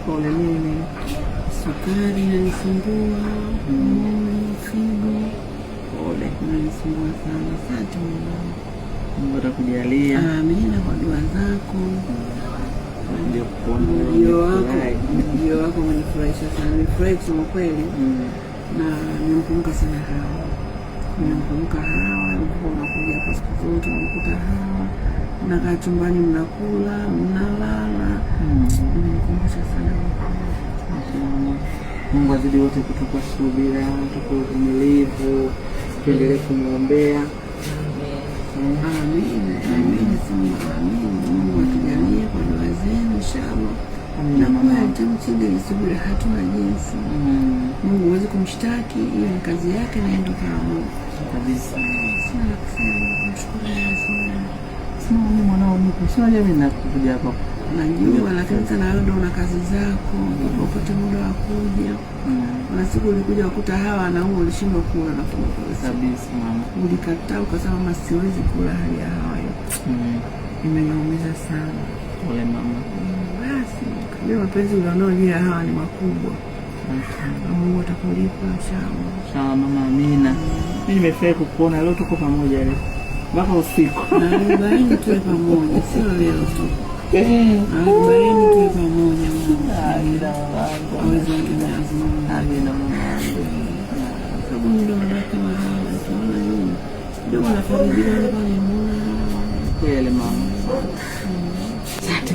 Pole nini? Sukari inanisumbua, moyo, figo. Pole, inanisumbua sana. Asante Mungu atakujalia. Amina kwa dua zako. Ndio kuona Ndio wako umenifurahisha sana. Nimefurahi kusema kweli. Na nimkumbuka sana Hawa. Nimkumbuka Hawa, alikuwa anakuja hapa siku zote, nimkuta Hawa. Mnakaa chumbani mnakula, mnalala. Nimekumbusha sana. Mungu azidi wote kutupa subira, tupe uvumilivu, tuendelee kumwombea. Amin. Mungu atujalie kwa dua zenu inshallah. Na kwa tamchinde subira hatuna jinsi. Mungu huwezi kumshtaki, hiyo ni kazi yake na ndio kama Kabisa. Sana kumshukuru Mungu. Sina mwanao nipo. Sio mimi nakuja hapa. Najua lakini sana wewe ndio una kazi zako, upate muda wa kuja. Na siku ulikuja ukuta Hawa na huo ulishindwa kula na kula kabisa mama. Ulikataa ukasema mama siwezi kula hali ya Hawa hiyo. Imeniumiza sana. Pole mama. Basi, ndio mapenzi ulionao Hawa ni makubwa. Mungu atakulipa inshallah. Inshallah mama, amina. Mimi nimefurahi kukuona leo, tuko pamoja leo. Mpaka usiku. Na baini tuwe pamoja, sio leo tu. Baini tuwe pamoja mama. Amina wangu. Aweze lazima. Amina mama. Sababu ndio kama Hawa tunaona nini? Ndio wanafarijika pale mbona. Kweli mama. Asante.